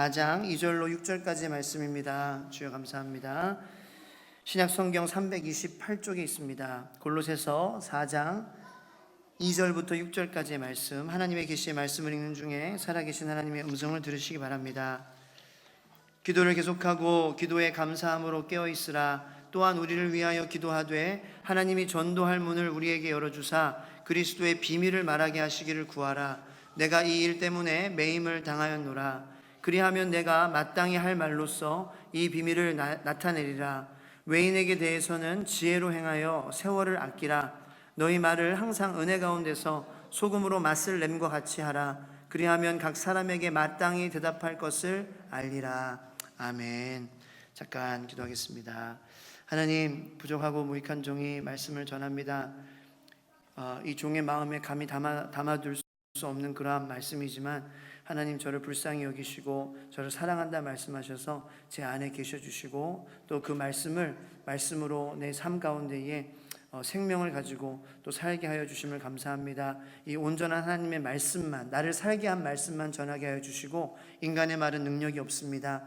4장 2절로 6절까지의 말씀입니다. 주여 감사합니다. 신약성경 328쪽에 있습니다. 골로새서 4장 2절부터 6절까지의 말씀, 하나님의 계시의 말씀을 읽는 중에 살아계신 하나님의 음성을 들으시기 바랍니다. 기도를 계속하고 기도에 감사함으로 깨어있으라. 또한 우리를 위하여 기도하되 하나님이 전도할 문을 우리에게 열어주사 그리스도의 비밀을 말하게 하시기를 구하라. 내가 이 일 때문에 매임을 당하였노라. 그리하면 내가 마땅히 할 말로써 이 비밀을 나타내리라. 외인에게 대해서는 지혜로 행하여 세월을 아끼라. 너희 말을 항상 은혜 가운데서 소금으로 맛을 냄과 같이 하라. 그리하면 각 사람에게 마땅히 대답할 것을 알리라. 아멘. 잠깐 기도하겠습니다. 하나님, 부족하고 무익한 종이 말씀을 전합니다. 이 종의 마음에 감히 담아둘 수 없는 그러한 말씀이지만 하나님, 저를 불쌍히 여기시고 저를 사랑한다 말씀하셔서 제 안에 계셔주시고 또 그 말씀으로 내 삶 가운데에 생명을 가지고 또 살게 하여 주심을 감사합니다. 이 온전한 하나님의 말씀만, 나를 살게 한 말씀만 전하게 하여 주시고, 인간의 말은 능력이 없습니다.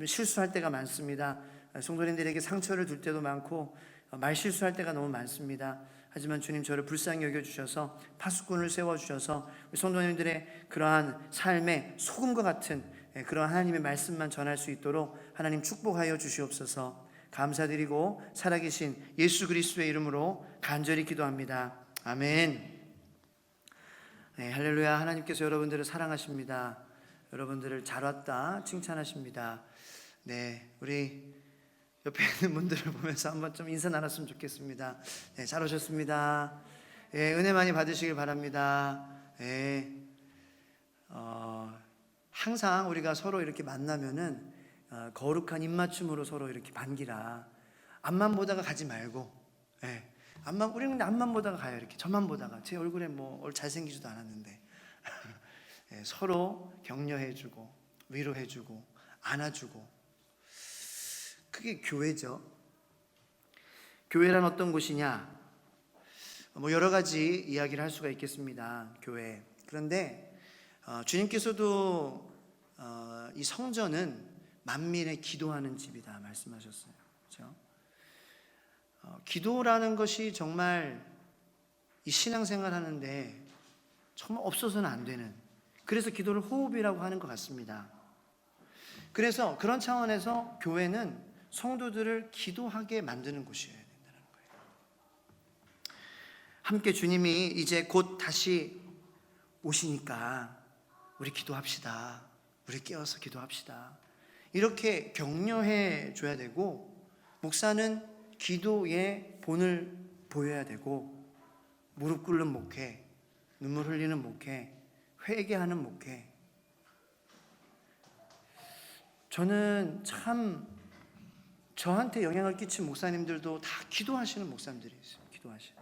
실수할 때가 많습니다. 성도님들에게 상처를 줄 때도 많고 말 실수할 때가 너무 많습니다. 하지만 주님, 저를 불쌍히 여겨주셔서 파수꾼을 세워주셔서 성도님들의 그러한 삶에 소금과 같은 그러한 하나님의 말씀만 전할 수 있도록 하나님 축복하여 주시옵소서. 감사드리고 살아계신 예수 그리스도의 이름으로 간절히 기도합니다. 아멘. 네, 할렐루야. 하나님께서 여러분들을 사랑하십니다. 여러분들을 잘 왔다 칭찬하십니다. 네, 우리 옆에 있는 분들을 보면서 한번 좀 인사 나눴으면 좋겠습니다. 네, 잘 오셨습니다. 네, 은혜 많이 받으시길 바랍니다. 네, 항상 우리가 서로 이렇게 만나면은 거룩한 입맞춤으로 서로 이렇게 반기라. 앞만 보다가 가지 말고, 네, 우리는 앞만 보다가 가요. 이렇게 저만 보다가 제 얼굴에 뭐 잘생기지도 않았는데 네, 서로 격려해주고 위로해주고 안아주고, 그게 교회죠. 교회란 어떤 곳이냐? 뭐 여러 가지 이야기를 할 수가 있겠습니다. 교회. 그런데 주님께서도 이 성전은 만민의 기도하는 집이다 말씀하셨어요. 그렇죠? 기도라는 것이 정말 이 신앙생활 하는데 정말 없어서는 안 되는, 그래서 기도를 호흡이라고 하는 것 같습니다. 그래서 그런 차원에서 교회는 성도들을 기도하게 만드는 곳이어야 된다는 거예요. 함께 주님이 이제 곧 다시 오시니까 우리 기도합시다. 우리 깨어서 기도합시다. 이렇게 격려해 줘야 되고, 목사는 기도의 본을 보여야 되고, 무릎 꿇는 목회, 눈물 흘리는 목회, 회개하는 목회. 저는 참 저한테 영향을 끼친 목사님들도 다 기도하시는 목사님들이 있어요. 기도하시는.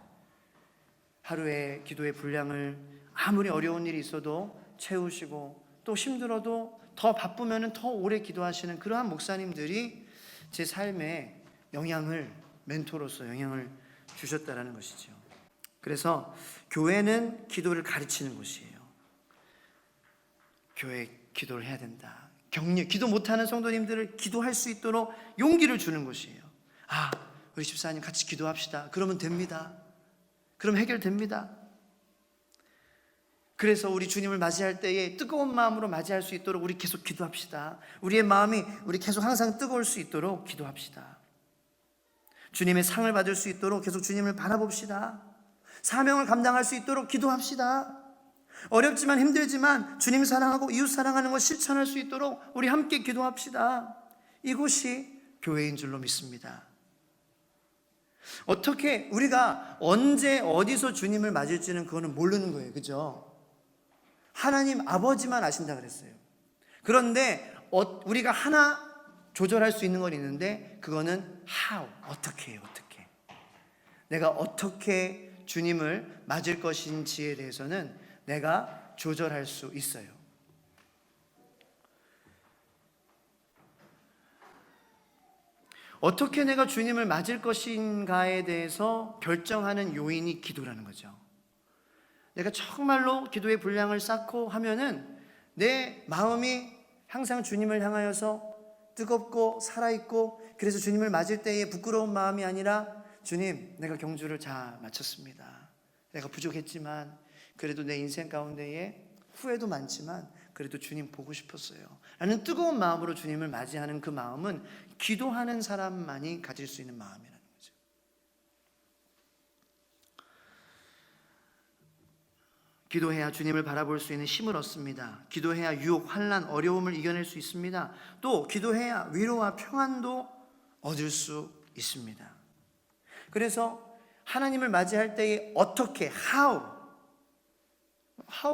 하루에 기도의 분량을 아무리 어려운 일이 있어도 채우시고, 또 힘들어도 더 바쁘면 더 오래 기도하시는 그러한 목사님들이 제 삶에 멘토로서 영향을 주셨다라는 것이죠. 그래서 교회는 기도를 가르치는 곳이에요. 교회 기도를 해야 된다. 기도 못하는 성도님들을 기도할 수 있도록 용기를 주는 곳이에요. 우리 집사님 같이 기도합시다. 그러면 됩니다. 그럼 해결됩니다. 그래서 우리 주님을 맞이할 때에 뜨거운 마음으로 맞이할 수 있도록 우리 계속 기도합시다. 우리의 마음이 우리 계속 항상 뜨거울 수 있도록 기도합시다. 주님의 상을 받을 수 있도록 계속 주님을 바라봅시다. 사명을 감당할 수 있도록 기도합시다. 어렵지만 힘들지만 주님 사랑하고 이웃 사랑하는 것 실천할 수 있도록 우리 함께 기도합시다. 이곳이 교회인 줄로 믿습니다. 어떻게 우리가 언제 어디서 주님을 맞을지는 그거는 모르는 거예요. 그죠? 하나님 아버지만 아신다 그랬어요. 그런데 우리가 하나 조절할 수 있는 건 있는데, 그거는 어떻게 해요? 어떻게 내가 어떻게 주님을 맞을 것인지에 대해서는 내가 조절할 수 있어요. 어떻게 내가 주님을 맞을 것인가에 대해서 결정하는 요인이 기도라는 거죠. 내가 정말로 기도의 분량을 쌓고 하면은 내 마음이 항상 주님을 향하여서 뜨겁고 살아있고, 그래서 주님을 맞을 때에 부끄러운 마음이 아니라, 주님, 내가 경주를 잘 마쳤습니다. 내가 부족했지만 그래도 내 인생 가운데에 후회도 많지만 그래도 주님 보고 싶었어요 라는 뜨거운 마음으로 주님을 맞이하는 그 마음은 기도하는 사람만이 가질 수 있는 마음이라는 거죠. 기도해야 주님을 바라볼 수 있는 힘을 얻습니다. 기도해야 유혹, 환난, 어려움을 이겨낼 수 있습니다. 또 기도해야 위로와 평안도 얻을 수 있습니다. 그래서 하나님을 맞이할 때에 어떻게, how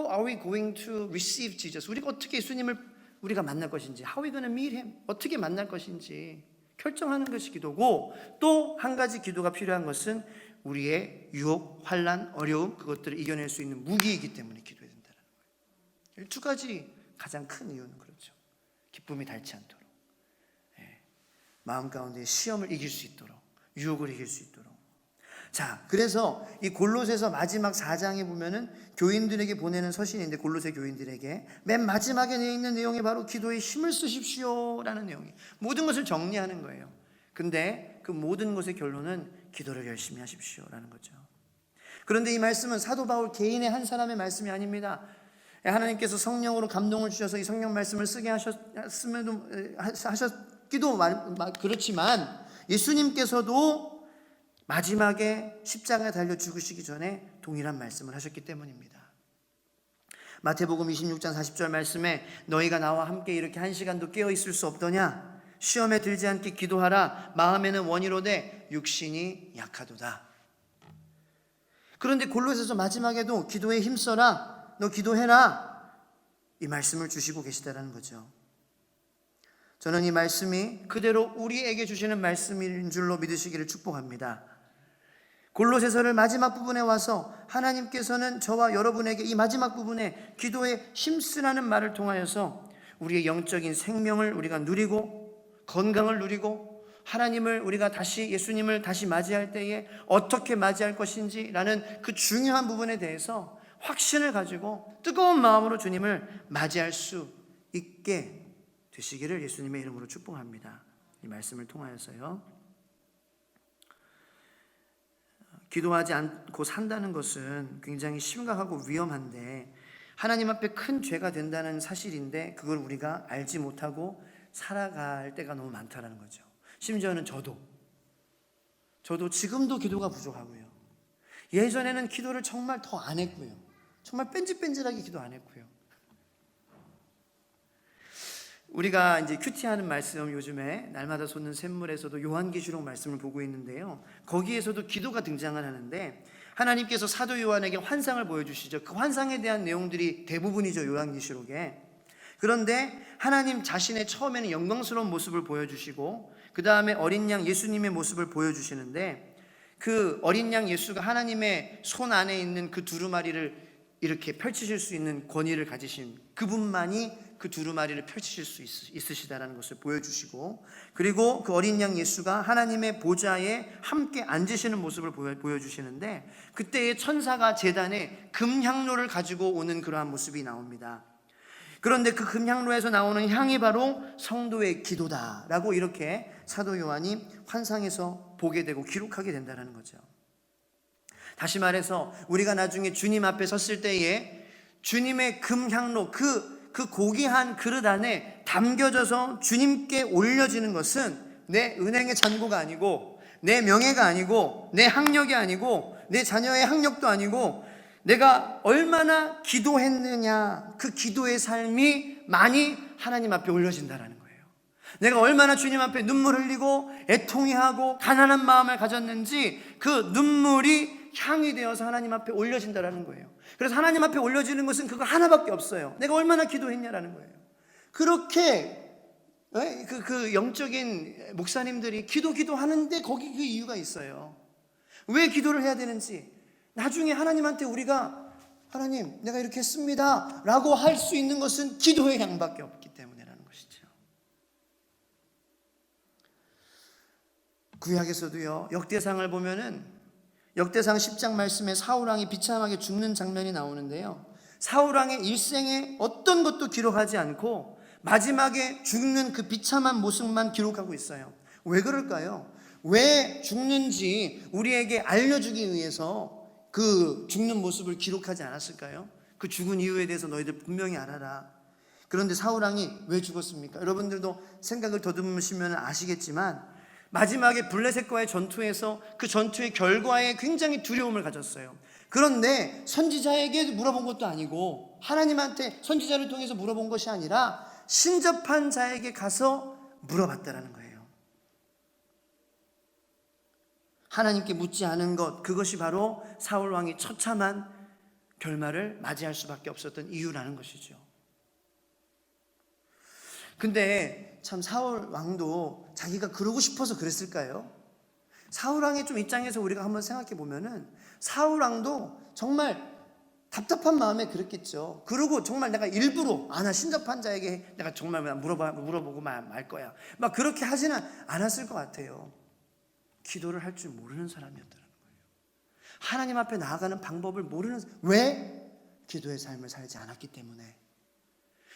are we going to receive Jesus? 우리가 어떻게 예수님을 우리가 만날 것인지, how are we going to meet him? 어떻게 만날 것인지 결정하는 것이 기도고, 또 한 가지 기도가 필요한 것은 우리의 유혹, 환난, 어려움, 그것들을 이겨낼 수 있는 무기이기 때문에 기도해야 된다는 거예요. 이 두 가지 가장 큰 이유는 그렇죠. 기쁨이 닳지 않도록, 마음 가운데 시험을 이길 수 있도록, 유혹을 이길 수 있도록. 자, 그래서 이 골로새서 마지막 4장에 보면은 교인들에게 보내는 서신인데, 골로새 교인들에게 맨 마지막에 있는 내용이 바로 기도에 힘을 쓰십시오라는 내용이, 모든 것을 정리하는 거예요. 근데 그 모든 것의 결론은 기도를 열심히 하십시오라는 거죠. 그런데 이 말씀은 사도 바울 개인의 한 사람의 말씀이 아닙니다. 하나님께서 성령으로 감동을 주셔서 이 성령 말씀을 쓰게 하셨기도 그렇지만, 예수님께서도 마지막에 십자가에 달려 죽으시기 전에 동일한 말씀을 하셨기 때문입니다. 마태복음 26장 40절 말씀에 너희가 나와 함께 이렇게 한 시간도 깨어 있을 수 없더냐? 시험에 들지 않게 기도하라. 마음에는 원이로되 육신이 약하도다. 그런데 골로새서 마지막에도 기도에 힘써라, 너 기도해라, 이 말씀을 주시고 계시다는 거죠. 저는 이 말씀이 그대로 우리에게 주시는 말씀인 줄로 믿으시기를 축복합니다. 골로새서를 마지막 부분에 와서 하나님께서는 저와 여러분에게 이 마지막 부분에 기도에 힘쓰라는 말을 통하여서 우리의 영적인 생명을 우리가 누리고, 건강을 누리고, 하나님을 우리가 다시, 예수님을 다시 맞이할 때에 어떻게 맞이할 것인지라는 그 중요한 부분에 대해서 확신을 가지고 뜨거운 마음으로 주님을 맞이할 수 있게 되시기를 예수님의 이름으로 축복합니다. 이 말씀을 통하여서요. 기도하지 않고 산다는 것은 굉장히 심각하고 위험한데, 하나님 앞에 큰 죄가 된다는 사실인데, 그걸 우리가 알지 못하고 살아갈 때가 너무 많다는 거죠. 심지어는 저도 지금도 기도가 부족하고요. 예전에는 기도를 정말 더 안 했고요. 정말 뺀질뺀질하게 기도 안 했고요. 우리가 이제 큐티하는 말씀, 요즘에 날마다 솟는 샘물에서도 요한계시록 말씀을 보고 있는데요, 거기에서도 기도가 등장을 하는데, 하나님께서 사도 요한에게 환상을 보여주시죠. 그 환상에 대한 내용들이 대부분이죠, 요한계시록에. 그런데 하나님 자신의 처음에는 영광스러운 모습을 보여주시고, 그 다음에 어린 양 예수님의 모습을 보여주시는데, 그 어린 양 예수가 하나님의 손 안에 있는 그 두루마리를 이렇게 펼치실 수 있는 권위를 가지신 그분만이 그 두루마리를 펼치실 수 있으시다라는 것을 보여주시고, 그리고 그 어린 양 예수가 하나님의 보좌에 함께 앉으시는 모습을 보여주시는데, 그때의 천사가 제단에 금향로를 가지고 오는 그러한 모습이 나옵니다. 그런데 그 금향로에서 나오는 향이 바로 성도의 기도다라고 이렇게 사도 요한이 환상에서 보게 되고 기록하게 된다는 거죠. 다시 말해서 우리가 나중에 주님 앞에 섰을 때에 주님의 금향로, 그 고귀한 그릇 안에 담겨져서 주님께 올려지는 것은 내 은행의 잔고가 아니고, 내 명예가 아니고, 내 학력이 아니고, 내 자녀의 학력도 아니고, 내가 얼마나 기도했느냐, 그 기도의 삶이 많이 하나님 앞에 올려진다는 거예요. 내가 얼마나 주님 앞에 눈물 흘리고 애통해하고 가난한 마음을 가졌는지, 그 눈물이 향이 되어서 하나님 앞에 올려진다는 거예요. 그래서 하나님 앞에 올려지는 것은 그거 하나밖에 없어요. 내가 얼마나 기도했냐라는 거예요. 그렇게 그 영적인 목사님들이 기도하는데 거기 그 이유가 있어요. 왜 기도를 해야 되는지, 나중에 하나님한테 우리가 하나님 내가 이렇게 했습니다 라고 할 수 있는 것은 기도의 양밖에 없기 때문이라는 것이죠. 구약에서도요, 역대상을 보면은 역대상 10장 말씀에 사울왕이 비참하게 죽는 장면이 나오는데요, 사울왕의 일생에 어떤 것도 기록하지 않고 마지막에 죽는 그 비참한 모습만 기록하고 있어요. 왜 그럴까요? 왜 죽는지 우리에게 알려주기 위해서 그 죽는 모습을 기록하지 않았을까요? 그 죽은 이유에 대해서 너희들 분명히 알아라. 그런데 사울왕이 왜 죽었습니까? 여러분들도 생각을 더듬으시면 아시겠지만 마지막에 블레셋과의 전투에서 그 전투의 결과에 굉장히 두려움을 가졌어요. 그런데 선지자에게 물어본 것도 아니고 하나님한테 선지자를 통해서 물어본 것이 아니라 신접한 자에게 가서 물어봤다라는 거예요. 하나님께 묻지 않은 것, 그것이 바로 사울 왕이 처참한 결말을 맞이할 수밖에 없었던 이유라는 것이죠. 근데 참 사울 왕도 자기가 그러고 싶어서 그랬을까요? 사울 왕의 좀 입장에서 우리가 한번 생각해 보면은 사울 왕도 정말 답답한 마음에 그랬겠죠. 그리고 정말 내가 일부러 나 신접한 자에게 내가 정말 물어보고 말 거야, 막 그렇게 하지는 않았을 것 같아요. 기도를 할 줄 모르는 사람이었다는 거예요. 하나님 앞에 나아가는 방법을 모르는, 왜? 기도의 삶을 살지 않았기 때문에.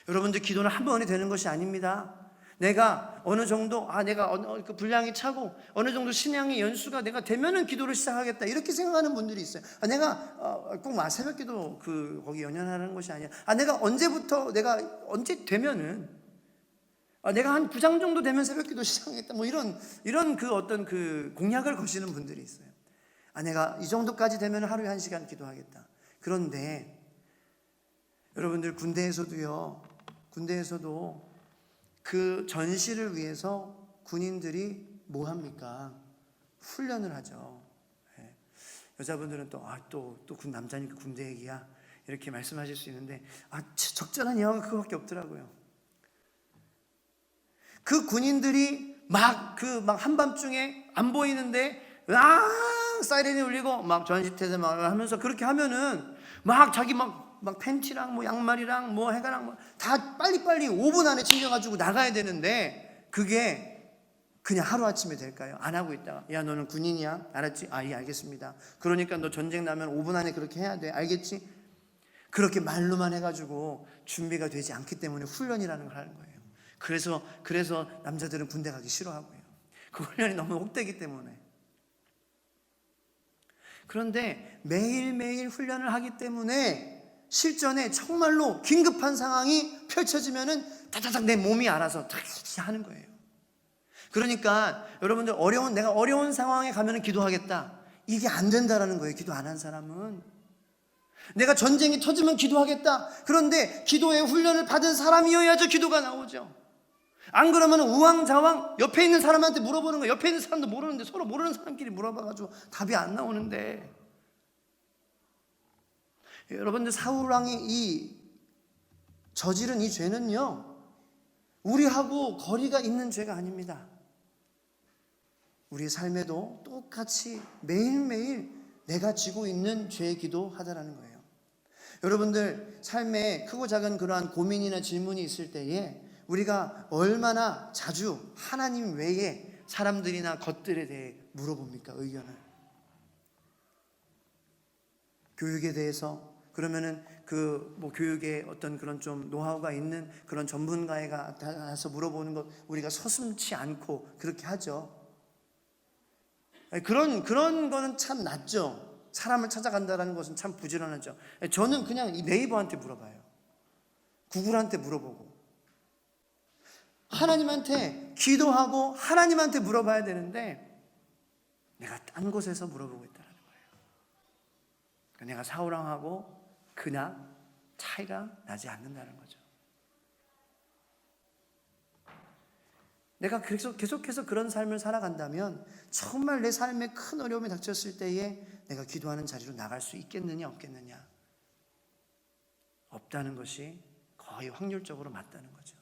여러분들, 기도는 한 번에 되는 것이 아닙니다. 내가 어느 정도 내가 그 분량이 차고 어느 정도 신앙의 연수가 내가 되면은 기도를 시작하겠다, 이렇게 생각하는 분들이 있어요. 내가 꼭 새벽기도 거기 연연하는 것이 아니야. 내가 언제 되면은 내가 한 9장 정도 되면 새벽기도 시작하겠다, 뭐 이런 그 어떤 그 공약을 거시는 분들이 있어요. 내가 이 정도까지 되면 하루에 1시간 기도하겠다. 그런데 여러분들, 군대에서도 그 전시를 위해서 군인들이 뭐 합니까? 훈련을 하죠. 여자분들은 또 군 남자니까 군대 얘기야, 이렇게 말씀하실 수 있는데 적절한 예화가 그거밖에 없더라고요. 그 군인들이 막 한밤중에 안 보이는데 사이렌이 울리고 막 전시태세 막 하면서 그렇게 하면은 자기 팬티랑 양말이랑 해가랑 다 빨리빨리 5분 안에 챙겨가지고 나가야 되는데, 그게 그냥 하루아침에 될까요? 안 하고 있다가 야, 너는 군인이야, 알았지? 예, 알겠습니다. 그러니까 너 전쟁 나면 5분 안에 그렇게 해야 돼, 알겠지? 그렇게 말로만 해가지고 준비가 되지 않기 때문에 훈련이라는 걸 하는 거예요. 그래서 남자들은 군대 가기 싫어하고요. 그 훈련이 너무 혹되기 때문에. 그런데 매일매일 훈련을 하기 때문에 실전에 정말로 긴급한 상황이 펼쳐지면은 다다닥 내 몸이 알아서 다 하는 거예요. 그러니까 여러분들, 내가 어려운 상황에 가면은 기도하겠다, 이게 안 된다라는 거예요. 기도 안 한 사람은. 내가 전쟁이 터지면 기도하겠다, 그런데 기도의 훈련을 받은 사람이어야죠 기도가 나오죠. 안 그러면 우왕좌왕 옆에 있는 사람한테 물어보는 거예요. 옆에 있는 사람도 모르는데 서로 모르는 사람끼리 물어봐가지고 답이 안 나오는데. 여러분들, 사울왕이 저지른 이 죄는요, 우리하고 거리가 있는 죄가 아닙니다. 우리의 삶에도 똑같이 매일매일 내가 지고 있는 죄의 기도하다라는 거예요. 여러분들, 삶에 크고 작은 그러한 고민이나 질문이 있을 때에 우리가 얼마나 자주 하나님 외에 사람들이나 것들에 대해 물어봅니까? 의견을. 교육에 대해서 그러면은 교육에 어떤 그런 좀 노하우가 있는 그런 전문가에 가서 물어보는 것, 우리가 서슴지 않고 그렇게 하죠. 그런 거는 참 낫죠. 사람을 찾아간다는 것은 참 부지런하죠. 저는 그냥 이 네이버한테 물어봐요. 구글한테 물어보고. 하나님한테 기도하고 하나님한테 물어봐야 되는데 내가 딴 곳에서 물어보고 있다는 거예요. 그러니까 내가 사울왕하고 그냥 차이가 나지 않는다는 거죠. 내가 계속해서 그런 삶을 살아간다면 정말 내 삶에 큰 어려움이 닥쳤을 때에 내가 기도하는 자리로 나갈 수 있겠느냐 없겠느냐, 없다는 것이 거의 확률적으로 맞다는 거죠.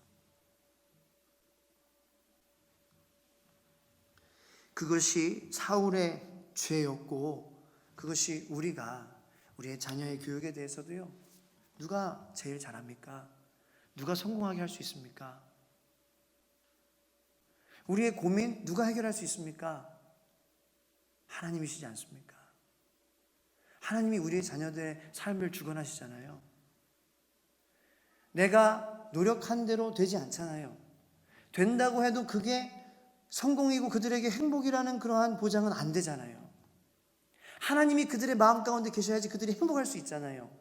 그것이 사울의 죄였고, 그것이 우리의 자녀의 교육에 대해서도요, 누가 제일 잘합니까? 누가 성공하게 할 수 있습니까? 우리의 고민 누가 해결할 수 있습니까? 하나님이시지 않습니까? 하나님이 우리의 자녀들의 삶을 주관하시잖아요. 내가 노력한 대로 되지 않잖아요. 된다고 해도 그게 성공이고 그들에게 행복이라는 그러한 보장은 안 되잖아요. 하나님이 그들의 마음 가운데 계셔야지 그들이 행복할 수 있잖아요.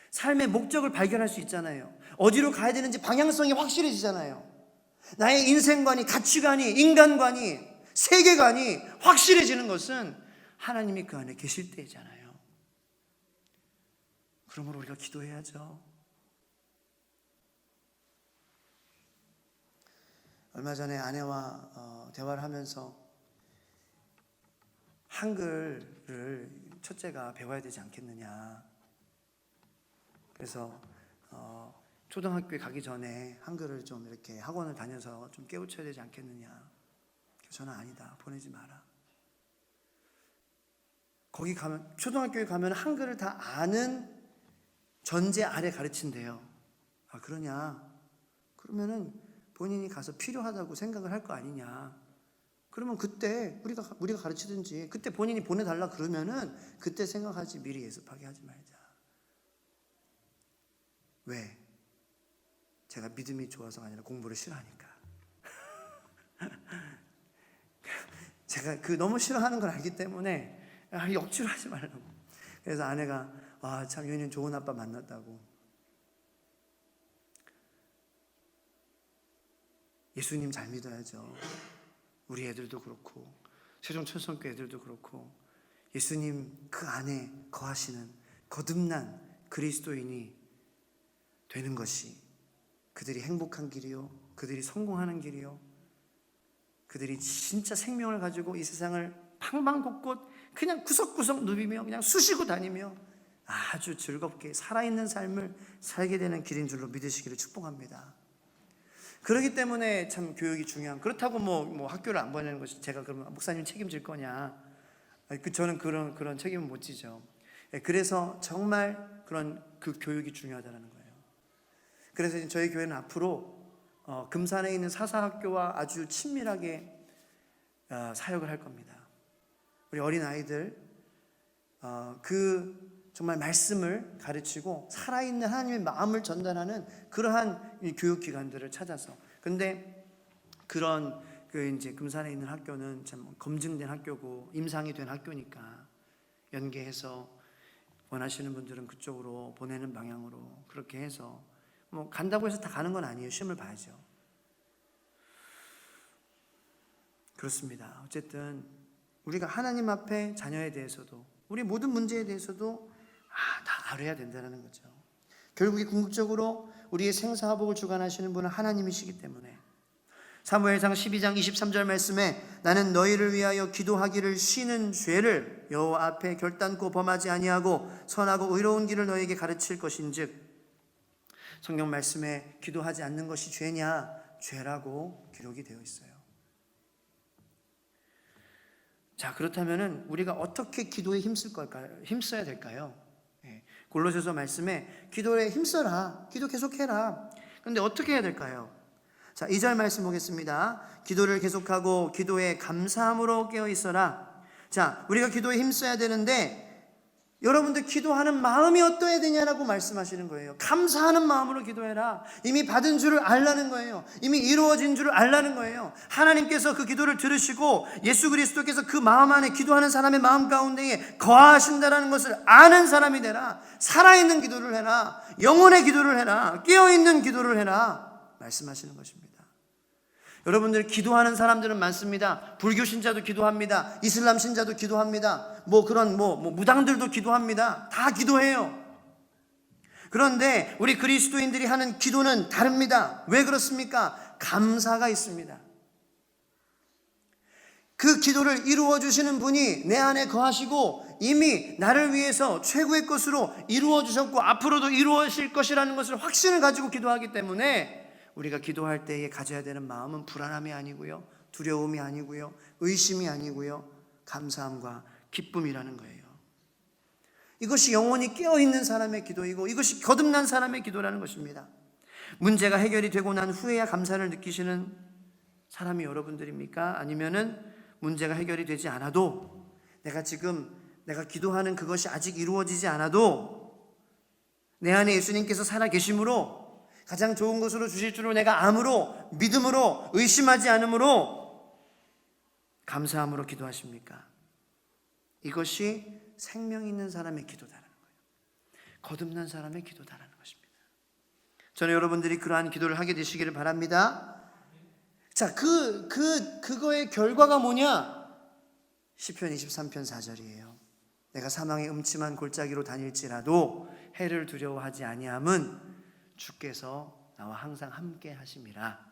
삶의 목적을 발견할 수 있잖아요. 어디로 가야 되는지 방향성이 확실해지잖아요. 나의 인생관이, 가치관이, 인간관이, 세계관이 확실해지는 것은 하나님이 그 안에 계실 때잖아요. 그러므로 우리가 기도해야죠. 얼마 전에 아내와 대화를 하면서 한글을 첫째가 배워야 되지 않겠느냐. 그래서 초등학교에 가기 전에 한글을 좀 이렇게 학원을 다녀서 좀 깨우쳐야 되지 않겠느냐. 저는 아니다. 보내지 마라. 거기 가면, 초등학교에 가면 한글을 다 아는 전제 아래 가르친대요. 아, 그러냐? 그러면은 본인이 가서 필요하다고 생각을 할 거 아니냐. 그러면 그때 우리가 가르치든지, 그때 본인이 보내달라 그러면은 그때 생각하지, 미리 예습하게 하지 말자. 왜? 제가 믿음이 좋아서가 아니라 공부를 싫어하니까. 제가 너무 싫어하는 걸 알기 때문에 억지로 하지 말라고. 그래서 아내가 참 윤희는 좋은 아빠 만났다고. 예수님 잘 믿어야죠. 우리 애들도 그렇고 세종천성교 애들도 그렇고 예수님 그 안에 거하시는 거듭난 그리스도인이 되는 것이 그들이 행복한 길이요, 그들이 성공하는 길이요, 그들이 진짜 생명을 가지고 이 세상을 방방곳곳 그냥 구석구석 누비며 그냥 쑤시고 다니며 아주 즐겁게 살아있는 삶을 살게 되는 길인 줄로 믿으시기를 축복합니다. 그렇기 때문에 참 교육이 중요한. 그렇다고 뭐 학교를 안 보내는 것이 제가 그러면 목사님 책임질 거냐? 저는 그런 책임은 못 지죠. 그래서 정말 그런 그 교육이 중요하다는 거예요. 그래서 저희 교회는 앞으로 금산에 있는 사사학교와 아주 친밀하게 사역을 할 겁니다. 우리 어린 아이들 그 정말 말씀을 가르치고 살아있는 하나님의 마음을 전달하는 그러한 교육기관들을 찾아서. 근데 그런 이제 금산에 있는 학교는 참 검증된 학교고 임상이 된 학교니까 연계해서 원하시는 분들은 그쪽으로 보내는 방향으로 그렇게 해서 뭐 간다고 해서 다 가는 건 아니에요. 시험을 봐야죠. 그렇습니다. 어쨌든 우리가 하나님 앞에 자녀에 대해서도 우리 모든 문제에 대해서도 다 알아야 된다는 거죠. 결국에 궁극적으로 우리의 생사화복을 주관하시는 분은 하나님이시기 때문에 사무엘상 12장 23절 말씀에 나는 너희를 위하여 기도하기를 쉬는 죄를 여호와 앞에 결단코 범하지 아니하고 선하고 의로운 길을 너희에게 가르칠 것인즉, 성경 말씀에 기도하지 않는 것이 죄냐? 죄라고 기록이 되어 있어요. 자, 그렇다면은 우리가 어떻게 기도에 힘써야 될까요? 골로새서 말씀에 기도에 힘써라. 기도 계속해라. 그런데 어떻게 해야 될까요? 자, 2절 말씀 보겠습니다. 기도를 계속하고 기도에 감사함으로 깨어 있어라. 자, 우리가 기도에 힘써야 되는데 여러분들 기도하는 마음이 어떠해야 되냐라고 말씀하시는 거예요. 감사하는 마음으로 기도해라. 이미 받은 줄을 알라는 거예요. 이미 이루어진 줄을 알라는 거예요. 하나님께서 그 기도를 들으시고 예수 그리스도께서 그 마음 안에 기도하는 사람의 마음 가운데에 거하신다라는 것을 아는 사람이 되라. 살아있는 기도를 해라. 영혼의 기도를 해라. 깨어있는 기도를 해라. 말씀하시는 것입니다. 여러분들 기도하는 사람들은 많습니다. 불교 신자도 기도합니다. 이슬람 신자도 기도합니다. 그런 무당들도 기도합니다. 다 기도해요. 그런데 우리 그리스도인들이 하는 기도는 다릅니다. 왜 그렇습니까? 감사가 있습니다. 그 기도를 이루어 주시는 분이 내 안에 거하시고 이미 나를 위해서 최고의 것으로 이루어 주셨고 앞으로도 이루어질 것이라는 것을 확신을 가지고 기도하기 때문에 우리가 기도할 때에 가져야 되는 마음은 불안함이 아니고요, 두려움이 아니고요, 의심이 아니고요, 감사함과 기쁨이라는 거예요. 이것이 영혼이 깨어있는 사람의 기도이고 이것이 거듭난 사람의 기도라는 것입니다. 문제가 해결이 되고 난 후에야 감사를 느끼시는 사람이 여러분들입니까? 아니면은 문제가 해결이 되지 않아도 내가 기도하는 그것이 아직 이루어지지 않아도 내 안에 예수님께서 살아 계심으로 가장 좋은 것으로 주실 줄로 내가 암으로, 믿음으로, 의심하지 않으므로, 감사함으로 기도하십니까? 이것이 생명 있는 사람의 기도다라는 거예요. 거듭난 사람의 기도다라는 것입니다. 저는 여러분들이 그러한 기도를 하게 되시기를 바랍니다. 자, 그거의 결과가 뭐냐? 시편 23편 4절이에요. 내가 사망의 음침한 골짜기로 다닐지라도 해를 두려워하지 아니함은 주께서 나와 항상 함께 하심이라.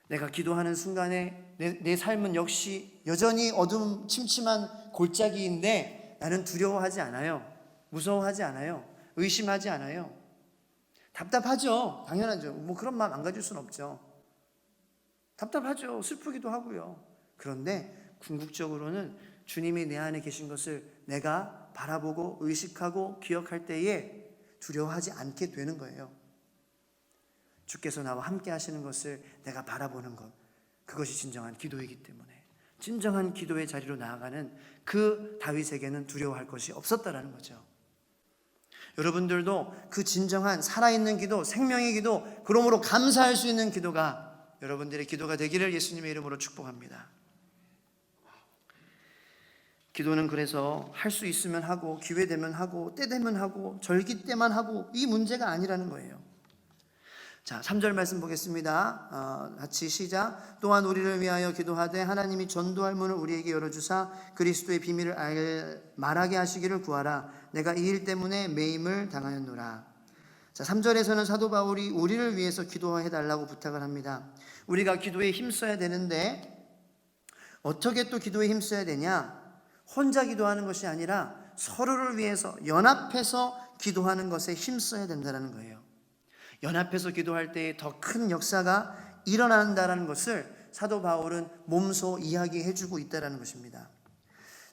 내가 기도하는 순간에 내 삶은 역시 여전히 어두운 침침한 골짜기인데 나는 두려워하지 않아요. 무서워하지 않아요. 의심하지 않아요. 답답하죠. 당연하죠. 뭐 그런 마음 안 가질 수는 없죠. 답답하죠. 슬프기도 하고요. 그런데 궁극적으로는 주님이 내 안에 계신 것을 내가 바라보고 의식하고 기억할 때에 두려워하지 않게 되는 거예요. 주께서 나와 함께 하시는 것을 내가 바라보는 것, 그것이 진정한 기도이기 때문에 진정한 기도의 자리로 나아가는 그 다윗에게는 두려워할 것이 없었다라는 거죠. 여러분들도 그 진정한 살아있는 기도, 생명의 기도, 그러므로 감사할 수 있는 기도가 여러분들의 기도가 되기를 예수님의 이름으로 축복합니다. 기도는 그래서 할 수 있으면 하고, 기회 되면 하고, 때 되면 하고, 절기 때만 하고, 이 문제가 아니라는 거예요. 자, 3절 말씀 보겠습니다. 같이 시작. 또한 우리를 위하여 기도하되 하나님이 전도할 문을 우리에게 열어주사 그리스도의 비밀을 말하게 하시기를 구하라. 내가 이 일 때문에 매임을 당하였노라. 자, 3절에서는 사도 바울이 우리를 위해서 기도해달라고 부탁을 합니다. 우리가 기도에 힘써야 되는데 어떻게 또 기도에 힘써야 되냐? 혼자 기도하는 것이 아니라 서로를 위해서 연합해서 기도하는 것에 힘써야 된다는 거예요. 연합해서 기도할 때에 더 큰 역사가 일어난다는 것을 사도 바울은 몸소 이야기해주고 있다는 것입니다.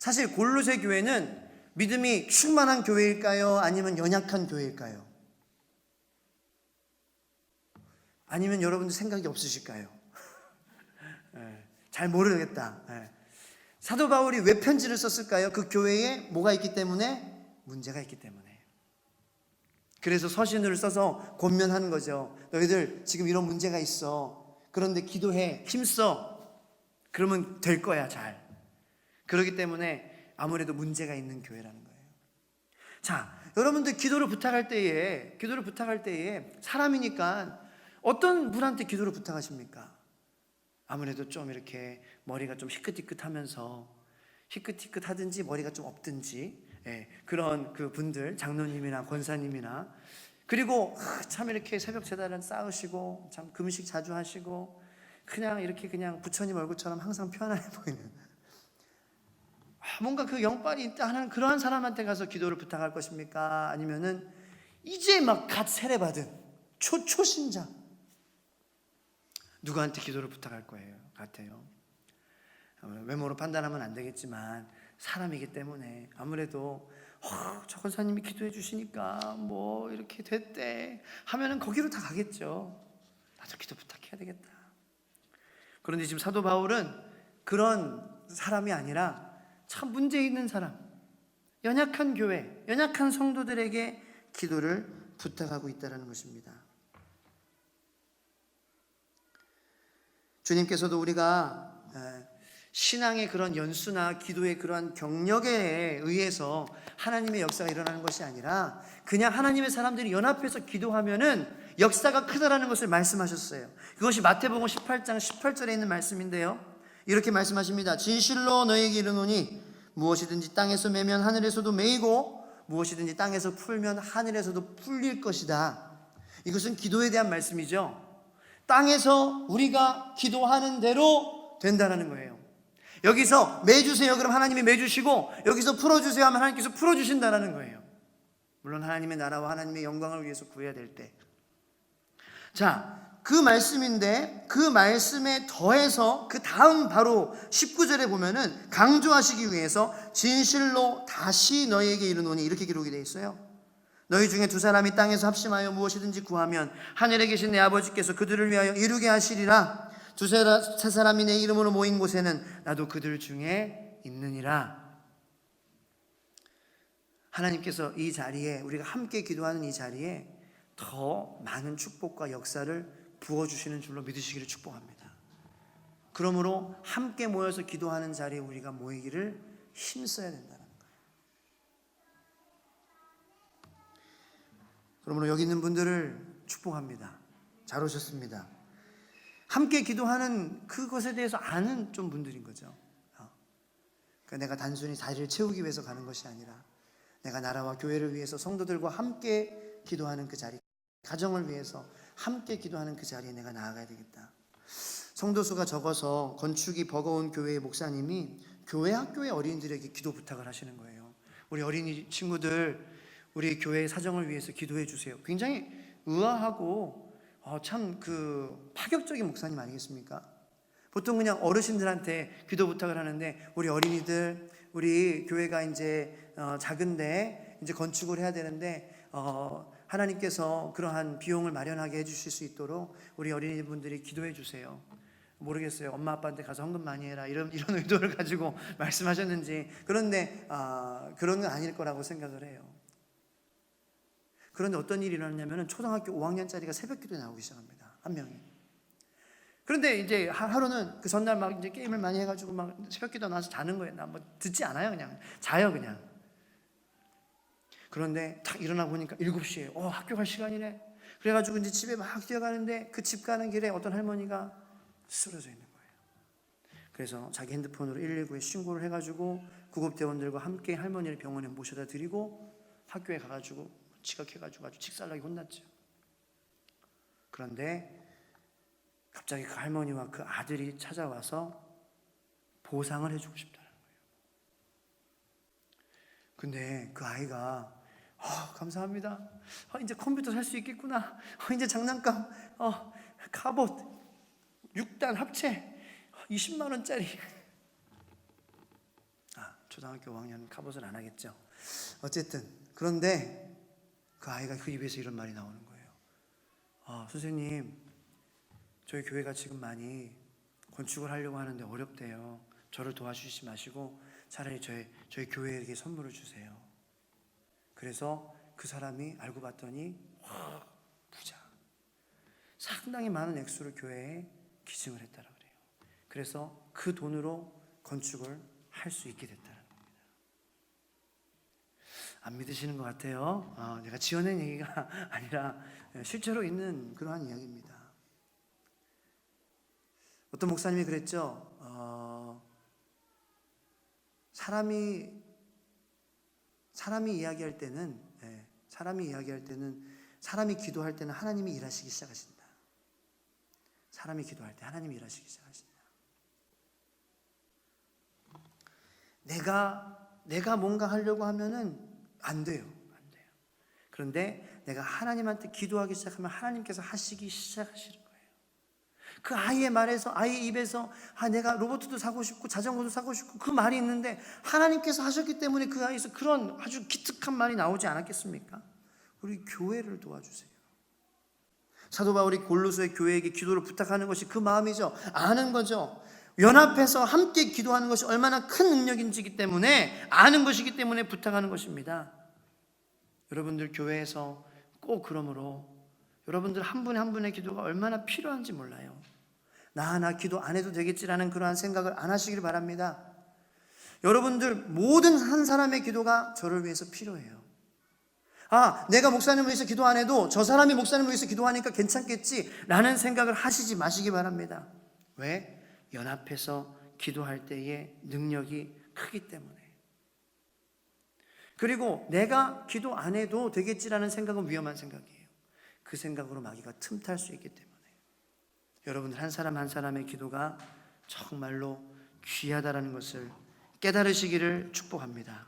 사실 골로새 교회는 믿음이 충만한 교회일까요? 아니면 연약한 교회일까요? 아니면 여러분들 생각이 없으실까요? 잘 모르겠다. 사도 바울이 왜 편지를 썼을까요? 그 교회에 뭐가 있기 때문에? 문제가 있기 때문에. 그래서 서신을 써서 권면하는 거죠. 너희들 지금 이런 문제가 있어. 그런데 기도해. 힘써. 그러면 될 거야, 잘. 그렇기 때문에 아무래도 문제가 있는 교회라는 거예요. 자, 여러분들 기도를 부탁할 때에 사람이니까 어떤 분한테 기도를 부탁하십니까? 아무래도 좀 이렇게 머리가 좀 희끗희끗하면서 희끗희끗하든지 머리가 좀 없든지 그런 그 분들, 장로님이나 권사님이나, 그리고 참 이렇게 새벽 제단을 쌓으시고 참 금식 자주 하시고 그냥 이렇게 그냥 부처님 얼굴처럼 항상 편안해 보이는 뭔가 그 영빨이 있다 하는 그러한 사람한테 가서 기도를 부탁할 것입니까? 아니면은 이제 막 갓 세례받은 초신자 누구한테 기도를 부탁할 거예요? 같아요. 외모로 판단하면 안 되겠지만 사람이기 때문에 아무래도 저 권사님이 기도해 주시니까 뭐 이렇게 됐대 하면은 거기로 다 가겠죠. 나도 기도 부탁해야 되겠다. 그런데 지금 사도 바울은 그런 사람이 아니라 참 문제 있는 사람, 연약한 교회, 연약한 성도들에게 기도를 부탁하고 있다는 것입니다. 주님께서도 우리가 신앙의 그런 연수나 기도의 그러한 경력에 의해서 하나님의 역사가 일어나는 것이 아니라 그냥 하나님의 사람들이 연합해서 기도하면은 역사가 크다라는 것을 말씀하셨어요. 그것이 마태복음 18장 18절에 있는 말씀인데요. 이렇게 말씀하십니다. 진실로 너희에게 이르노니 무엇이든지 땅에서 매면 하늘에서도 매이고 무엇이든지 땅에서 풀면 하늘에서도 풀릴 것이다. 이것은 기도에 대한 말씀이죠. 땅에서 우리가 기도하는 대로 된다는 거예요. 여기서 매주세요 그럼 하나님이 매주시고, 여기서 풀어주세요 하면 하나님께서 풀어주신다는 거예요. 물론 하나님의 나라와 하나님의 영광을 위해서 구해야 될 때. 자, 그 말씀인데 그 말씀에 더해서 그 다음 바로 19절에 보면은 강조하시기 위해서 진실로 다시 너희에게 이르노니 이렇게 기록이 되어 있어요. 너희 중에 두 사람이 땅에서 합심하여 무엇이든지 구하면 하늘에 계신 내 아버지께서 그들을 위하여 이루게 하시리라. 세 사람이 내 이름으로 모인 곳에는 나도 그들 중에 있느니라. 하나님께서 이 자리에, 우리가 함께 기도하는 이 자리에 더 많은 축복과 역사를 부어주시는 줄로 믿으시기를 축복합니다. 그러므로 함께 모여서 기도하는 자리에 우리가 모이기를 힘써야 된다는 거예요. 그러므로 여기 있는 분들을 축복합니다. 잘 오셨습니다. 함께 기도하는 그것에 대해서 아는 좀 분들인 거죠. 그러니까 내가 단순히 자리를 채우기 위해서 가는 것이 아니라 내가 나라와 교회를 위해서 성도들과 함께 기도하는 그 자리, 가정을 위해서 함께 기도하는 그 자리에 내가 나아가야 되겠다. 성도수가 적어서 건축이 버거운 교회의 목사님이 교회 학교의 어린이들에게 기도 부탁을 하시는 거예요. 우리 어린이 친구들, 우리 교회의 사정을 위해서 기도해 주세요. 굉장히 의아하고 참 파격적인 목사님 아니겠습니까? 보통 그냥 어르신들한테 기도 부탁을 하는데, 우리 어린이들, 우리 교회가 이제 작은데 이제 건축을 해야 되는데 하나님께서 그러한 비용을 마련하게 해주실 수 있도록 우리 어린이분들이 기도해 주세요. 모르겠어요. 엄마 아빠한테 가서 헌금 많이 해라 이런 의도를 가지고 말씀하셨는지. 그런데 그런 건 아닐 거라고 생각을 해요. 그런데 어떤 일이 일어났냐면 초등학교 5학년짜리가 새벽기도에 나오기 시작합니다. 한 명이. 그런데 이제 하루는 그 전날 막 이제 게임을 많이 해가지고 막 새벽기도 나와서 자는 거예요. 나 뭐 듣지 않아요. 그냥 자요 그냥. 그런데 딱 일어나 보니까 7시에 학교 갈 시간이네. 그래가지고 이제 집에 막 뛰어가는데 그 집 가는 길에 어떤 할머니가 쓰러져 있는 거예요. 그래서 자기 핸드폰으로 119에 신고를 해가지고 구급대원들과 함께 할머니를 병원에 모셔다 드리고 학교에 가가지고 지각해가지고 아주 칙살나게 혼났죠. 그런데 갑자기 그 할머니와 그 아들이 찾아와서 보상을 해주고 싶다는 거예요. 근데 그 아이가 감사합니다. 이제 컴퓨터 살 수 있겠구나. 이제 장난감, 갑옷, 6단 합체 20만 원짜리. 초등학교 5학년 갑옷을 안 하겠죠. 어쨌든 그런데 그 아이가 그 입에서 이런 말이 나오는 거예요. 선생님, 저희 교회가 지금 많이 건축을 하려고 하는데 어렵대요. 저를 도와주시지 마시고 차라리 저희 교회에게 선물을 주세요. 그래서 그 사람이 알고 봤더니 부자, 상당히 많은 액수를 교회에 기증을 했다고 그래요. 그래서 그 돈으로 건축을 할 수 있게 됐다는 겁니다. 안 믿으시는 것 같아요. 내가 지어낸 얘기가 아니라 실제로 있는 그러한 이야기입니다. 어떤 목사님이 그랬죠. 사람이 이야기할 때는 사람이 기도할 때는 하나님이 일하시기 시작하신다. 사람이 기도할 때 하나님이 일하시기 시작하신다. 내가 뭔가 하려고 하면은 안 돼요. 그런데 내가 하나님한테 기도하기 시작하면 하나님께서 하시기 시작하시는 거예요. 그 아이의 말에서, 아이의 입에서 내가 로봇도 사고 싶고 자전거도 사고 싶고 그 말이 있는데 하나님께서 하셨기 때문에 그 아이에서 그런 아주 기특한 말이 나오지 않았겠습니까? 우리 교회를 도와주세요. 사도 바울이 골로새 교회에게 기도를 부탁하는 것이 그 마음이죠. 아는 거죠. 연합해서 함께 기도하는 것이 얼마나 큰 능력인지기 때문에, 아는 것이기 때문에 부탁하는 것입니다. 여러분들 교회에서 꼭 그러므로 여러분들 한 분의 한 분의 기도가 얼마나 필요한지 몰라요. 나 기도 안 해도 되겠지라는 그러한 생각을 안 하시길 바랍니다. 여러분들 모든 한 사람의 기도가 저를 위해서 필요해요. 내가 목사님을 위해서 기도 안 해도 저 사람이 목사님을 위해서 기도하니까 괜찮겠지라는 생각을 하시지 마시기 바랍니다. 왜? 연합해서 기도할 때의 능력이 크기 때문에. 그리고 내가 기도 안 해도 되겠지라는 생각은 위험한 생각이에요. 그 생각으로 마귀가 틈탈 수 있기 때문에. 여러분들 한 사람 한 사람의 기도가 정말로 귀하다라는 것을 깨달으시기를 축복합니다.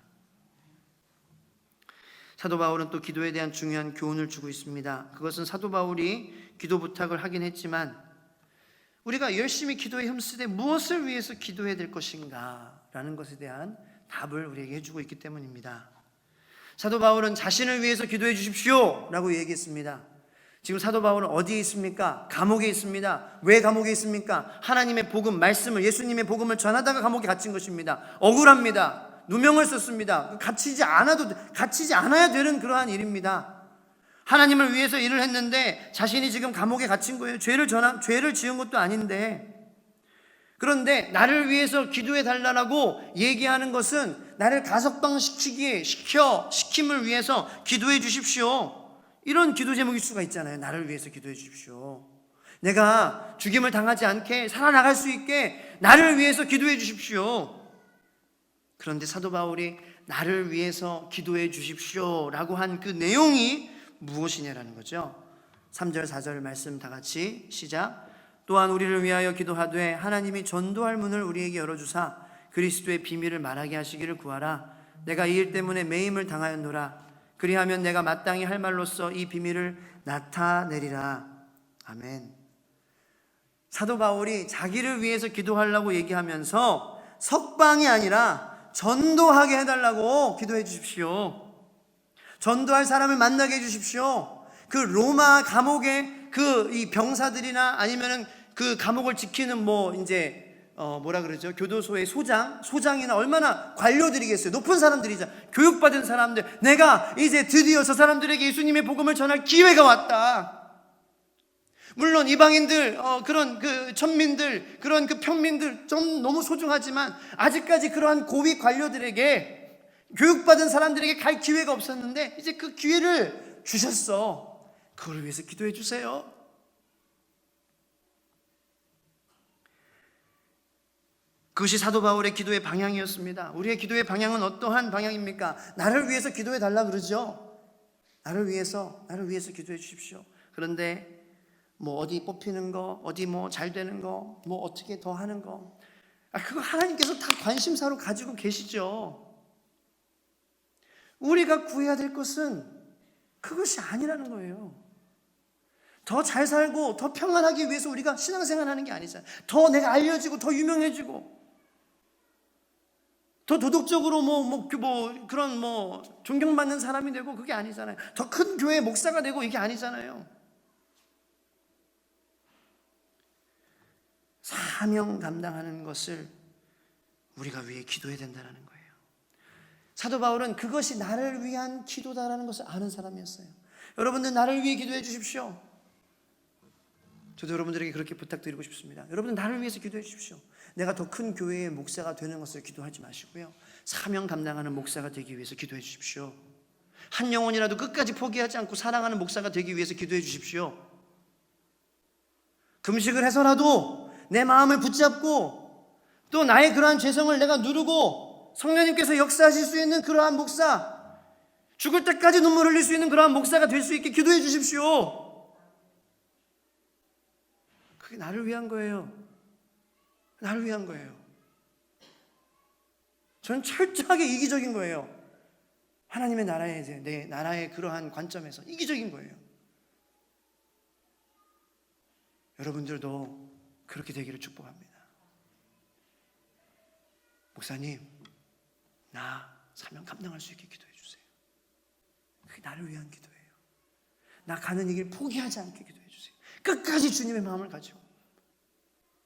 사도 바울은 또 기도에 대한 중요한 교훈을 주고 있습니다. 그것은 사도 바울이 기도 부탁을 하긴 했지만 우리가 열심히 기도에 힘쓰되 무엇을 위해서 기도해야 될 것인가 라는 것에 대한 답을 우리에게 해주고 있기 때문입니다. 사도 바울은 자신을 위해서 기도해 주십시오 라고 얘기했습니다. 지금 사도 바울은 어디에 있습니까? 감옥에 있습니다. 왜 감옥에 있습니까? 하나님의 복음, 말씀을, 예수님의 복음을 전하다가 감옥에 갇힌 것입니다. 억울합니다. 누명을 썼습니다. 갇히지 않아야 되는 그러한 일입니다. 하나님을 위해서 일을 했는데 자신이 지금 감옥에 갇힌 거예요. 죄를 지은 것도 아닌데. 그런데 나를 위해서 기도해 달라고 얘기하는 것은 나를 가석방 시킴을 위해서 기도해 주십시오. 이런 기도 제목일 수가 있잖아요. 나를 위해서 기도해 주십시오. 내가 죽임을 당하지 않게 살아나갈 수 있게 나를 위해서 기도해 주십시오. 그런데 사도 바울이 나를 위해서 기도해 주십시오 라고 한 그 내용이 무엇이냐라는 거죠. 3절 4절 말씀 다 같이 시작. 또한 우리를 위하여 기도하되 하나님이 전도할 문을 우리에게 열어주사 그리스도의 비밀을 말하게 하시기를 구하라. 내가 이 일 때문에 매임을 당하였노라. 그리하면 내가 마땅히 할 말로써 이 비밀을 나타내리라. 아멘. 사도 바울이 자기를 위해서 기도하려고 얘기하면서 석방이 아니라 전도하게 해달라고 기도해 주십시오. 전도할 사람을 만나게 해 주십시오. 그 로마 감옥의 이 병사들이나 아니면은 그 감옥을 지키는 뭐라 그러죠? 교도소의 소장이나 얼마나 관료들이겠어요. 높은 사람들이죠. 교육받은 사람들. 내가 이제 드디어 저 사람들에게 예수님의 복음을 전할 기회가 왔다. 물론 이방인들, 그런 그 천민들, 그런 그 평민들 좀 너무 소중하지만 아직까지 그러한 고위 관료들에게 교육받은 사람들에게 갈 기회가 없었는데 이제 그 기회를 주셨어. 그걸 위해서 기도해 주세요. 그것이 사도 바울의 기도의 방향이었습니다. 우리의 기도의 방향은 어떠한 방향입니까? 나를 위해서 기도해 달라 그러죠. 나를 위해서 기도해 주십시오. 그런데 어디 뽑히는 거, 어디 잘 되는 거, 어떻게 더 하는 거, 그거 하나님께서 다 관심사로 가지고 계시죠. 우리가 구해야 될 것은 그것이 아니라는 거예요. 더 잘 살고 더 평안하기 위해서 우리가 신앙생활 하는 게 아니잖아요. 더 내가 알려지고 더 유명해지고 더 도덕적으로 그런 존경받는 사람이 되고 그게 아니잖아요. 더 큰 교회 목사가 되고 이게 아니잖아요. 사명 감당하는 것을 우리가 위해 기도해야 된다는 거예요. 사도 바울은 그것이 나를 위한 기도다라는 것을 아는 사람이었어요. 여러분들 나를 위해 기도해 주십시오. 저도 여러분들에게 그렇게 부탁드리고 싶습니다. 여러분들 나를 위해서 기도해 주십시오. 내가 더 큰 교회의 목사가 되는 것을 기도하지 마시고요. 사명 감당하는 목사가 되기 위해서 기도해 주십시오. 한 영혼이라도 끝까지 포기하지 않고 사랑하는 목사가 되기 위해서 기도해 주십시오. 금식을 해서라도 내 마음을 붙잡고 또 나의 그러한 죄성을 내가 누르고 성령님께서 역사하실 수 있는 그러한 목사, 죽을 때까지 눈물 흘릴 수 있는 그러한 목사가 될 수 있게 기도해 주십시오. 그게 나를 위한 거예요. 나를 위한 거예요. 저는 철저하게 이기적인 거예요. 하나님의 나라에 내 나라의 그러한 관점에서 이기적인 거예요. 여러분들도 그렇게 되기를 축복합니다. 목사님, 나 사명 감당할 수 있게 기도해 주세요. 그게 나를 위한 기도예요. 나 가는 이 길 포기하지 않게 기도해 주세요. 끝까지 주님의 마음을 가지고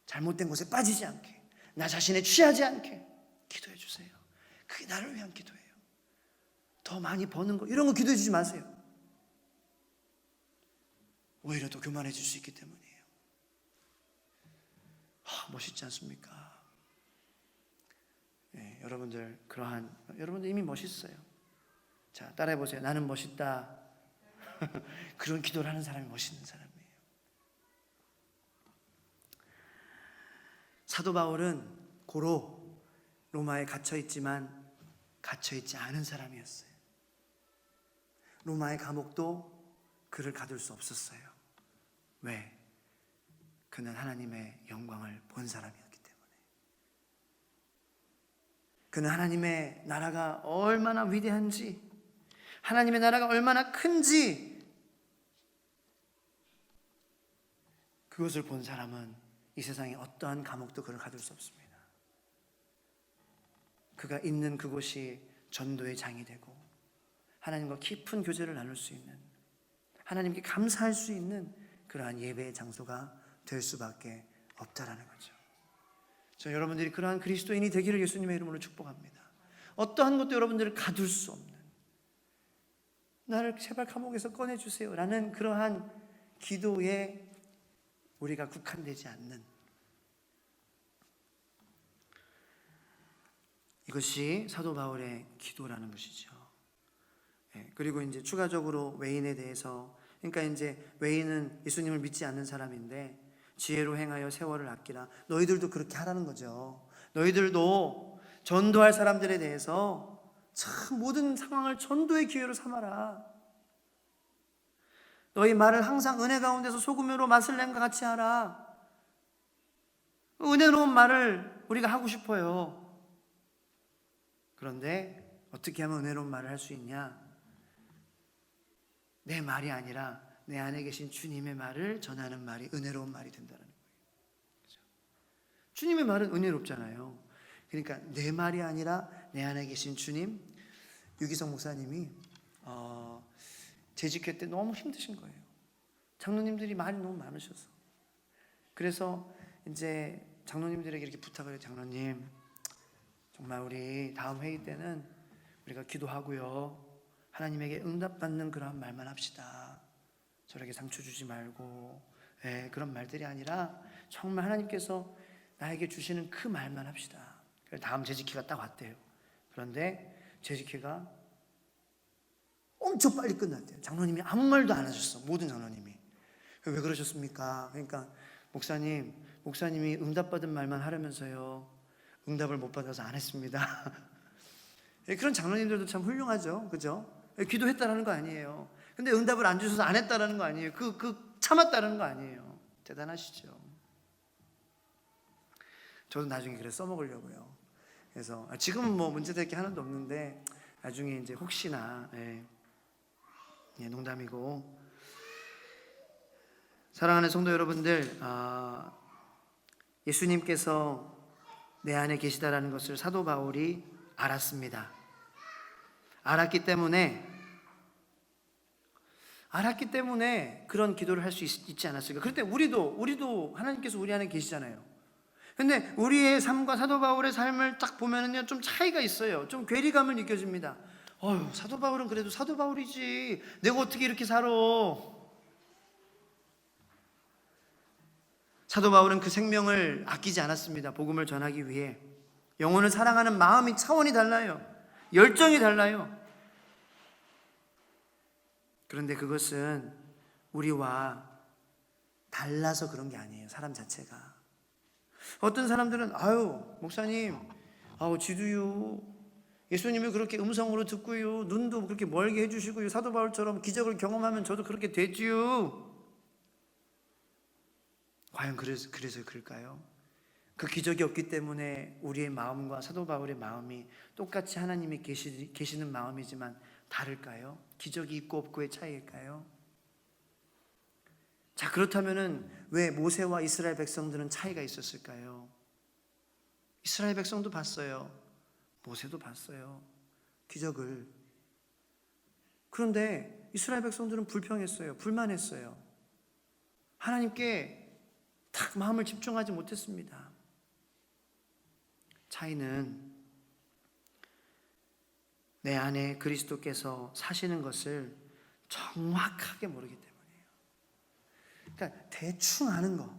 잘못된 곳에 빠지지 않게, 나 자신에 취하지 않게 기도해 주세요. 그게 나를 위한 기도예요. 더 많이 버는 거 이런 거 기도해 주지 마세요. 오히려 더 교만해질 수 있기 때문이에요. 멋있지 않습니까? 네, 여러분들 이미 멋있어요. 자, 따라해 보세요. 나는 멋있다. 그런 기도를 하는 사람이 멋있는 사람이에요. 사도 바울은 고로 로마에 갇혀 있지만 갇혀 있지 않은 사람이었어요. 로마의 감옥도 그를 가둘 수 없었어요. 왜? 그는 하나님의 영광을 본 사람이었기 때문에. 그는 하나님의 나라가 얼마나 위대한지, 하나님의 나라가 얼마나 큰지 그것을 본 사람은 이 세상에 어떠한 감옥도 그를 가둘 수 없습니다. 그가 있는 그곳이 전도의 장이 되고 하나님과 깊은 교제를 나눌 수 있는, 하나님께 감사할 수 있는 그러한 예배의 장소가 될 수밖에 없다라는 거죠. 저 여러분들이 그러한 그리스도인이 되기를 예수님의 이름으로 축복합니다. 어떠한 것도 여러분들을 가둘 수 없는, 나를 제발 감옥에서 꺼내주세요 라는 그러한 기도에 우리가 국한되지 않는, 이것이 사도 바울의 기도라는 것이죠. 그리고 이제 추가적으로 외인에 대해서, 그러니까 이제 외인은 예수님을 믿지 않는 사람인데 지혜로 행하여 세월을 아끼라. 너희들도 그렇게 하라는 거죠. 너희들도 전도할 사람들에 대해서 참 모든 상황을 전도의 기회로 삼아라. 너희 말을 항상 은혜 가운데서 소금으로 맛을 낸과 같이 하라. 은혜로운 말을 우리가 하고 싶어요. 그런데 어떻게 하면 은혜로운 말을 할 수 있냐? 내 말이 아니라 내 안에 계신 주님의 말을 전하는 말이 은혜로운 말이 된다는 거예요. 그렇죠? 주님의 말은 은혜롭잖아요. 그러니까 내 말이 아니라 내 안에 계신 주님. 유기성 목사님이 재직회 때 너무 힘드신 거예요. 장로님들이 말이 너무 많으셔서. 그래서 이제 장로님들에게 이렇게 부탁을 해요. 장로님, 정말 우리 다음 회의 때는 우리가 기도하고요, 하나님에게 응답받는 그런 말만 합시다. 저에게 상처 주지 말고, 그런 말들이 아니라 정말 하나님께서 나에게 주시는 그 말만 합시다. 다음 재직회가 딱 왔대요. 그런데 재직회가 엄청 빨리 끝났대요. 장로님이 아무 말도 안 하셨어. 모든 장로님이. 왜 그러셨습니까? 그러니까 목사님이 응답받은 말만 하려면서요, 응답을 못 받아서 안 했습니다. 그런 장로님들도 참 훌륭하죠. 그죠? 기도했다라는 거 아니에요. 근데 응답을 안 주셔서 안 했다라는 거 아니에요. 참았다라는 거 아니에요. 대단하시죠. 저도 나중에 그래서 써먹으려고요. 그래서 지금은 뭐 문제될 게 하나도 없는데 나중에 이제 혹시나, 농담이고. 사랑하는 성도 여러분들, 예수님께서 내 안에 계시다라는 것을 사도 바울이 알았습니다. 알았기 때문에 그런 기도를 할 수 있지 않았을까? 그런데 우리도 하나님께서 우리 안에 계시잖아요. 근데 우리의 삶과 사도 바울의 삶을 딱 보면은요, 좀 차이가 있어요. 좀 괴리감을 느껴집니다. 사도 바울은 그래도 사도 바울이지, 내가 어떻게 이렇게 살아? 사도 바울은 그 생명을 아끼지 않았습니다. 복음을 전하기 위해. 영혼을 사랑하는 마음이 차원이 달라요. 열정이 달라요. 그런데 그것은 우리와 달라서 그런 게 아니에요. 사람 자체가. 어떤 사람들은 목사님, 지도요, 예수님을 그렇게 음성으로 듣고요, 눈도 그렇게 멀게 해주시고요, 사도 바울처럼 기적을 경험하면 저도 그렇게 되지요. 과연 그래서 그럴까요? 그 기적이 없기 때문에 우리의 마음과 사도 바울의 마음이 똑같이 하나님이 계시는 마음이지만 다를까요? 기적이 있고 없고의 차이일까요? 자, 그렇다면은 왜 모세와 이스라엘 백성들은 차이가 있었을까요? 이스라엘 백성도 봤어요. 모세도 봤어요. 기적을. 그런데 이스라엘 백성들은 불평했어요. 불만했어요. 하나님께 딱 마음을 집중하지 못했습니다. 차이는 내 안에 그리스도께서 사시는 것을 정확하게 모르기 때문이에요. 그러니까 대충 아는 거,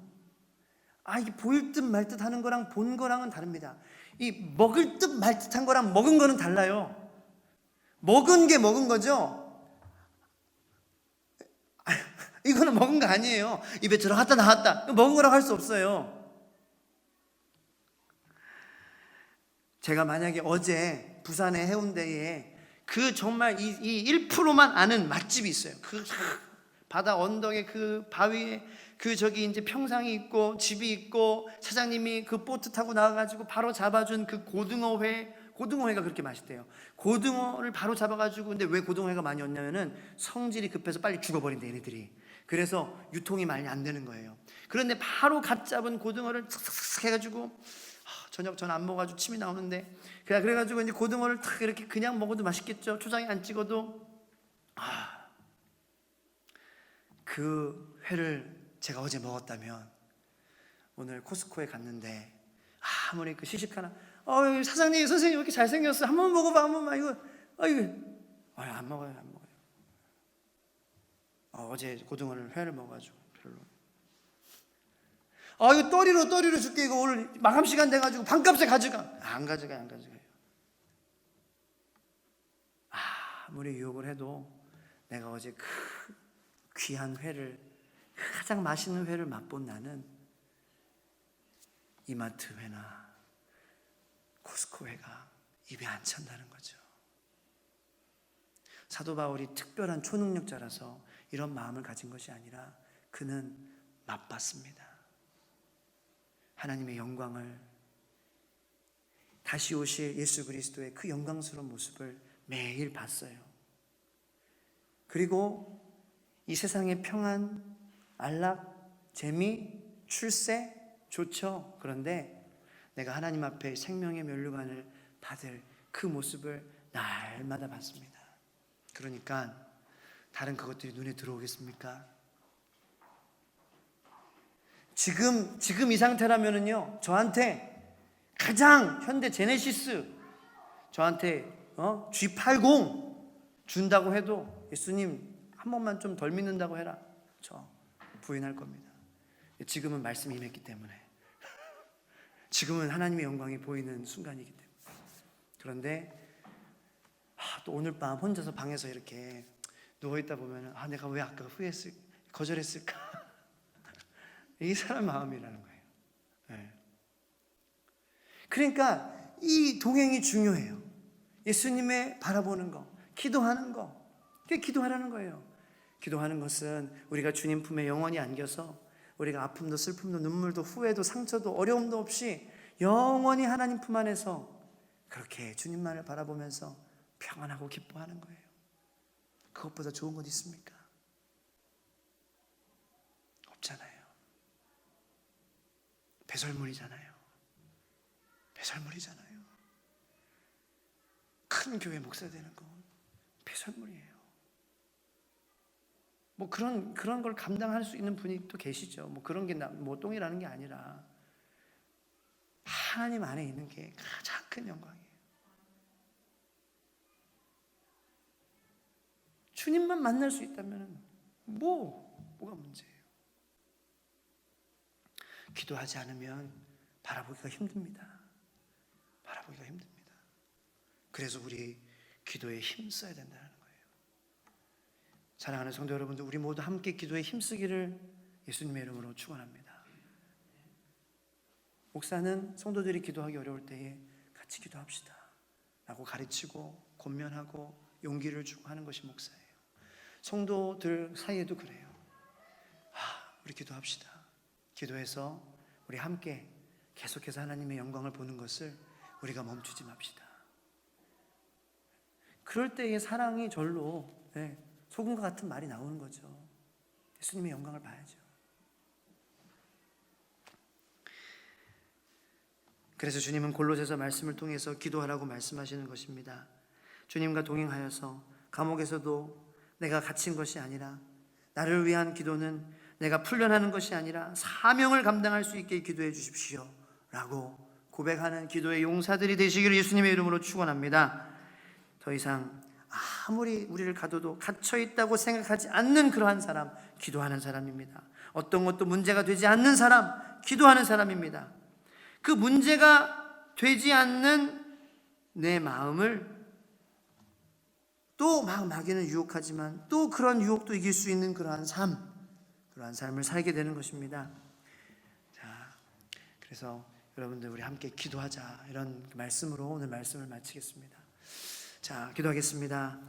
이게 보일 듯 말 듯 하는 거랑 본 거랑은 다릅니다. 이 먹을 듯 말 듯한 거랑 먹은 거는 달라요. 먹은 게 먹은 거죠. 이거는 먹은 거 아니에요. 입에 들어갔다 나왔다, 먹은 거라고 할 수 없어요. 제가 만약에 어제 부산의 해운대에 그 정말 이 1%만 아는 맛집이 있어요. 그 바다 언덕에 그 바위에 저기 이제 평상이 있고 집이 있고 사장님이 그 보트 타고 나와가지고 바로 잡아준 그 고등어회가 그렇게 맛있대요. 고등어를 바로 잡아가지고, 근데 왜 고등어회가 많이 없냐면은 성질이 급해서 빨리 죽어버린대, 얘네들이. 그래서 유통이 많이 안 되는 거예요. 그런데 바로 갓 잡은 고등어를 싹싹싹 해가지고, 저녁 전 안 먹어가지고 침이 나오는데, 그래가지고 이제 고등어를 탁 이렇게 그냥 먹어도 맛있겠죠. 초장에 안 찍어도. 그 회를 제가 어제 먹었다면 오늘 코스코에 갔는데 아무리 그 시식 하나 사장님, 선생님 왜 이렇게 잘생겼어? 한 번 먹어봐, 한 번만. 이거 안 먹어요, 안 먹어요. 어제 고등어를 회를 먹어가지고 별로. 이거 떠리로 줄게. 이거 오늘 마감 시간 돼가지고 반값에 가져가. 안 가져가요. 아무리 유혹을 해도 내가 어제 그 귀한 회를, 가장 맛있는 회를 맛본 나는 이마트 회나 코스코 회가 입에 안 찬다는 거죠. 사도 바울이 특별한 초능력자라서 이런 마음을 가진 것이 아니라 그는 맛봤습니다. 하나님의 영광을, 다시 오실 예수 그리스도의 그 영광스러운 모습을 매일 봤어요. 그리고 이 세상의 평안, 안락, 재미, 출세 좋죠. 그런데 내가 하나님 앞에 생명의 면류관을 받을 그 모습을 날마다 봤습니다. 그러니까 다른 그것들이 눈에 들어오겠습니까? 지금 이 상태라면은요, 저한테 가장 현대 제네시스, 저한테 G80 준다고 해도 예수님 한 번만 좀 덜 믿는다고 해라, 저 부인할 겁니다. 지금은 말씀이 임했기 때문에, 지금은 하나님의 영광이 보이는 순간이기 때문에. 그런데 또 오늘 밤 혼자서 방에서 이렇게 누워있다 보면 내가 왜 아까 거절했을까? 이 사람 마음이라는 거예요. 네. 그러니까 이 동행이 중요해요. 예수님의 바라보는 거, 기도하는 거. 그게 기도하라는 거예요. 기도하는 것은 우리가 주님 품에 영원히 안겨서 우리가 아픔도 슬픔도 눈물도 후회도 상처도 어려움도 없이 영원히 하나님 품 안에서 그렇게 주님만을 바라보면서 평안하고 기뻐하는 거예요. 그것보다 좋은 것 있습니까? 없잖아요. 배설물이잖아요. 큰 교회 목사 되는 건 배설물이에요. 뭐 그런 걸 감당할 수 있는 분이 또 계시죠. 뭐 그런 게 똥이라는 게 아니라 하나님 안에 있는 게 가장 큰 영광이에요. 주님만 만날 수 있다면 뭐가 문제예요? 기도하지 않으면 바라보기가 힘듭니다. 그래서 우리 기도에 힘써야 된다는 거예요. 사랑하는 성도 여러분들, 우리 모두 함께 기도에 힘쓰기를 예수님의 이름으로 축원합니다. 목사는 성도들이 기도하기 어려울 때에 같이 기도합시다 라고 가르치고 권면하고 용기를 주고 하는 것이 목사예요. 성도들 사이에도 그래요. 우리 기도합시다. 기도해서 우리 함께 계속해서 하나님의 영광을 보는 것을 우리가 멈추지 맙시다. 그럴 때의 사랑이 절로 소금과 같은 말이 나오는 거죠. 예수님의 영광을 봐야죠. 그래서 주님은 골로새서 말씀을 통해서 기도하라고 말씀하시는 것입니다. 주님과 동행하여서 감옥에서도 내가 갇힌 것이 아니라, 나를 위한 기도는 내가 풀려나는 것이 아니라 사명을 감당할 수 있게 기도해 주십시오 라고 고백하는 기도의 용사들이 되시기를 예수님의 이름으로 축원합니다. 더 이상 아무리 우리를 가둬도 갇혀있다고 생각하지 않는 그러한 사람, 기도하는 사람입니다. 어떤 것도 문제가 되지 않는 사람, 기도하는 사람입니다. 그 문제가 되지 않는 내 마음을 또 막 마귀는 유혹하지만 또 그런 유혹도 이길 수 있는 그러한 삶을 살게 되는 것입니다. 자, 그래서 여러분들 우리 함께 기도하자, 이런 말씀으로 오늘 말씀을 마치겠습니다. 자, 기도하겠습니다.